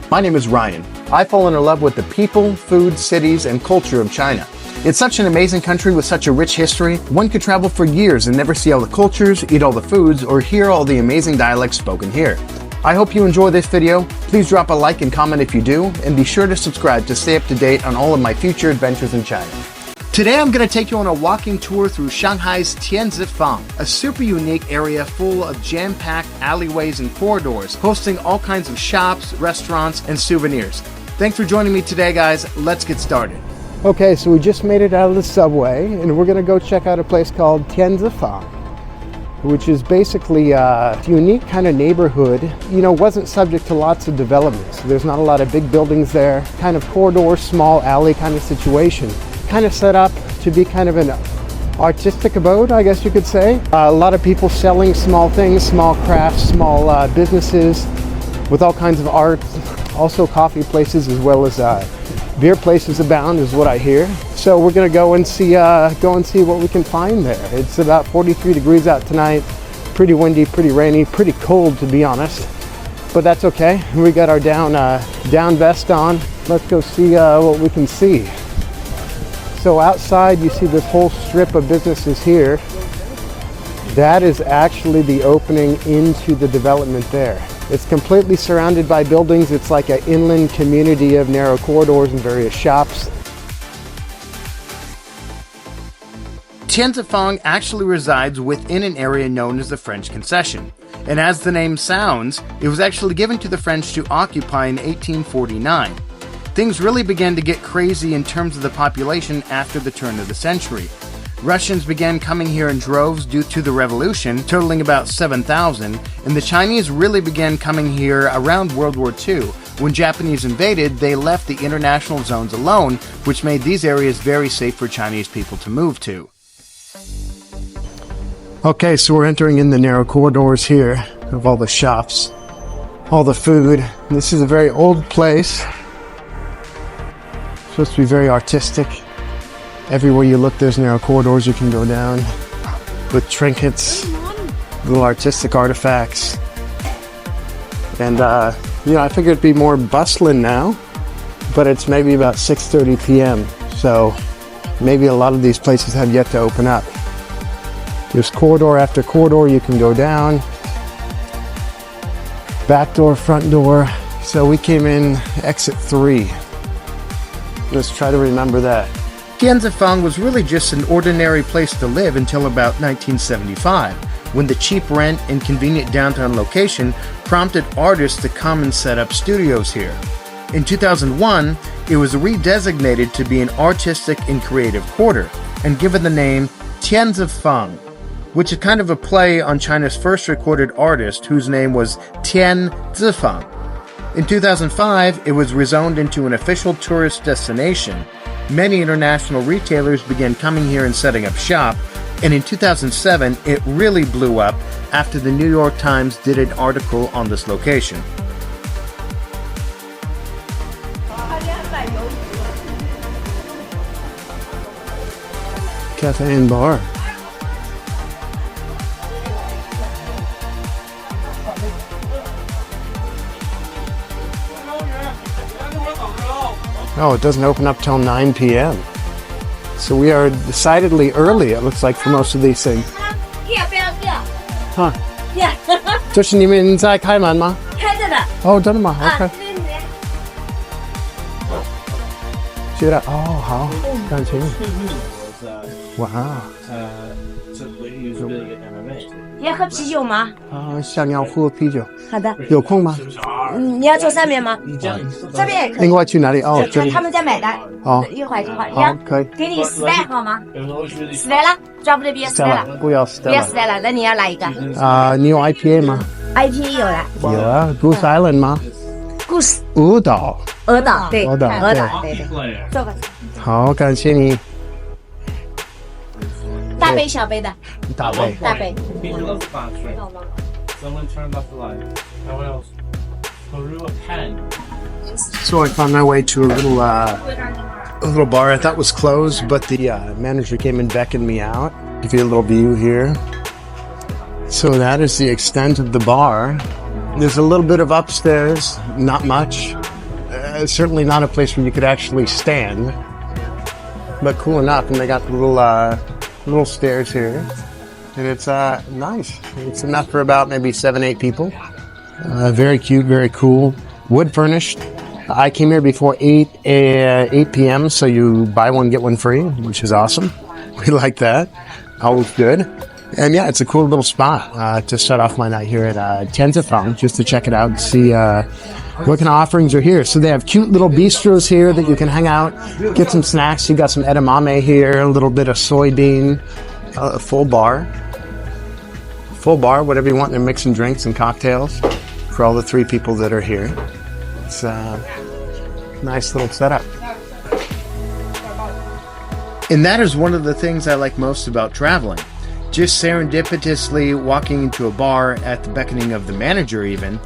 My name is Ryan. I've fallen in love with the people, food, cities, and culture of China. It's such an amazing country with such a rich history. One could travel for years and never see all the cultures, eat all the foods, or hear all the amazing dialects spoken here. I hope you enjoy this video. Please drop a like and comment if you do, and be sure to subscribe to stay up to date on all of my future adventures in China. Today I'm going to take you on a walking tour through Shanghai's Tianzifang, a super unique area full of jam-packed alleyways and corridors, hosting all kinds of shops, restaurants, and souvenirs. Thanks for joining me today, guys. Let's get started. Okay, so we just made it out of the subway, and we're going to go check out a place called Tianzifang, which is basically a unique kind of neighborhood. You know, wasn't subject to lots of developments. There's not a lot of big buildings there. Kind of corridor, small alley kind of situation. Kind of set up to be kind of an artistic abode, I guess you could say. A lot of people selling small things, small crafts, small businesses with all kinds of art. Also coffee places as well as beer places abound is what I hear. So we're gonna go and see what we can find there. It's about 43 degrees out tonight. Pretty windy, pretty rainy, pretty cold to be honest. But that's okay. We got our down vest on. Let's go see what we can see. So outside you see this whole strip of businesses here. That is actually the opening into the development there. It's completely surrounded by buildings. It's like an inland community of narrow corridors and various shops. Tianzifang actually resides within an area known as the French Concession. And as the name sounds, it was actually given to the French to occupy in 1849. Things really began to get crazy in terms of the population after the turn of the century. Russians began coming here in droves due to the revolution, totaling about 7,000, and the Chinese really began coming here around World War II. When Japanese invaded, they left the international zones alone, which made these areas very safe for Chinese people to move to. Okay, so we're entering in the narrow corridors here of all the shops, all the food. This is a very old place. Supposed to be very artistic. Everywhere you look, there's narrow corridors you can go down with trinkets, little artistic artifacts. And, you know, I figured it'd be more bustling now, but it's maybe about 6:30 p.m. So maybe a lot of these places have yet to open up. There's corridor after corridor you can go down. Back door, front door. So we came in exit 3. Let's try to remember that. Tianzifang was really just an ordinary place to live until about 1975, when the cheap rent and convenient downtown location prompted artists to come and set up studios here. In 2001, it was redesignated to be an artistic and creative quarter, and given the name Tianzifang, which is kind of a play on China's first recorded artist whose name was Tianzifang. In 2005, it was rezoned into an official tourist destination. Many international retailers began coming here and setting up shop, and in 2007, it really blew up after the New York Times did an article on this location. Cafe and bar. Oh, it doesn't open up till 9 p.m. So we are decidedly early, it looks like, for most of these things. Huh. 这是你们在开门吗？开着的。哦，真的吗？ OK。觉得哦，好，感情。哇。要喝啤酒吗？啊，想要喝啤酒。好的。有空吗？你要坐上面吗？这边也可以。另外去哪里？哦，这里。他们在买单。好。一会儿。好，可以。给你10袋好吗？10袋了，抓不得别10袋了。不要10袋了。别10袋了，那你要哪一个？你有 IPA 吗 ？IPA 有了。有啊 ，Goose Island 吗 ？Goose。鹅岛。鹅岛，对。鹅岛，对。坐吧。好，感谢你。大杯小杯的。大杯。大杯。 Someone turned off the light. No one else. Peru a pen. So I found my way to a little bar I thought was closed, but the manager came and beckoned me out. Give you a little view here. So that is the extent of the bar. There's a little bit of upstairs, not much. Certainly not a place where you could actually stand, but cool enough. And they got the little stairs here, and it's nice. It's enough for about maybe 7-8 people. Very cute, very cool. Wood furnished. I came here before 8 p.m. so you buy one get one free, which is awesome. We like that. Always good. And yeah, it's a cool little spot to start off my night here at Tianzifang, just to check it out and see what kind of offerings are here. So they have cute little bistros here that you can hang out, get some snacks. You got some edamame here, a little bit of soybean, a full bar, whatever you want. They're mixing drinks and cocktails for all the 3 people that are here. It's a nice little setup. And that is one of the things I like most about traveling. Just serendipitously walking into a bar at the beckoning of the manager even,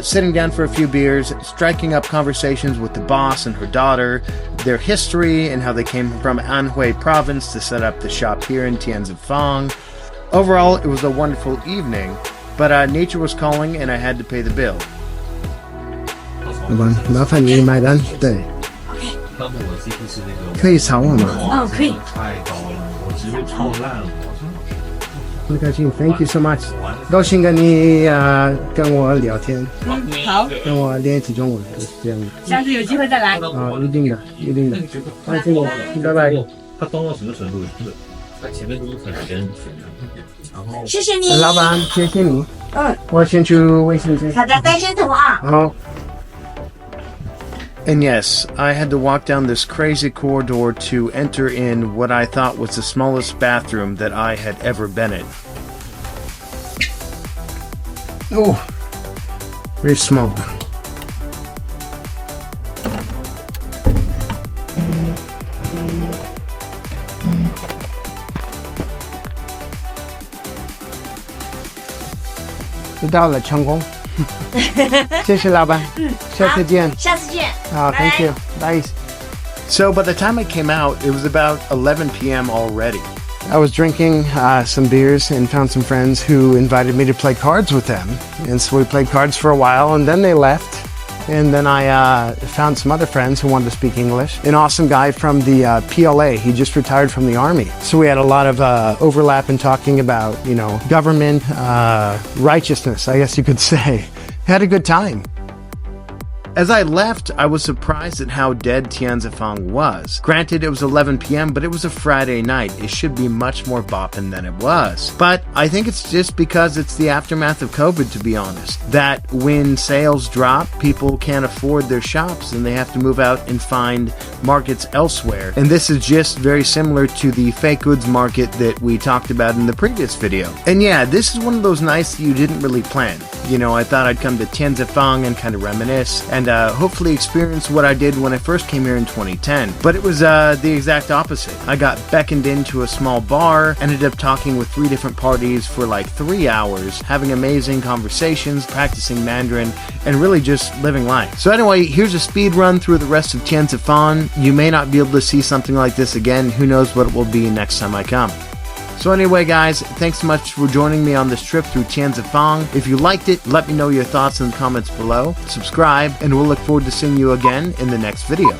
sitting down for a few beers, striking up conversations with the boss and her daughter, their history and how they came from Anhui province to set up the shop here in Tianzifang. Overall, it was a wonderful evening, but nature was calling and I had to pay the bill. 麻烦你买单，对。可以扫我吗？可以。很开心 ，Thank you so much。高兴跟你跟我聊天。好。跟我练习中文，这样。下次有机会再来。一定的，一定的。放心，拜拜。他装到什么程度？是他前面都是很全，然后谢谢你，老板，谢谢你。我先去卫生间。好的，带先头啊。好。And yes, I had to walk down this crazy corridor to enter in what I thought was the smallest bathroom that I had ever been in. Oh, very small. Thank you. Nice. So by the time I came out, it was about 11 p.m. already. I was drinking some beers and found some friends who invited me to play cards with them. And so we played cards for a while and then they left. And then I found some other friends who wanted to speak English. An awesome guy from the PLA. He just retired from the army. So we had a lot of overlap in talking about, you know, government, righteousness, I guess you could say. Had a good time. As I left, I was surprised at how dead Tianzifang was. Granted, it was 11 p.m., but it was a Friday night. It should be much more boppin' than it was. But I think it's just because it's the aftermath of COVID, to be honest. That when sales drop, people can't afford their shops and they have to move out and find markets elsewhere. And this is just very similar to the fake goods market that we talked about in the previous video. And yeah, this is one of those nights that you didn't really plan. You know, I thought I'd come to Tianzifang and kind of reminisce and hopefully experience what I did when I first came here in 2010. But it was the exact opposite. I got beckoned into a small bar, ended up talking with 3 different parties for like 3 hours, having amazing conversations, practicing Mandarin, and really just living life. So anyway, here's a speed run through the rest of Tianzifang. You may not be able to see something like this again. Who knows what it will be next time I come. So anyway, guys, thanks so much for joining me on this trip through Tianzifang. If you liked it, let me know your thoughts in the comments below. Subscribe, and we'll look forward to seeing you again in the next video.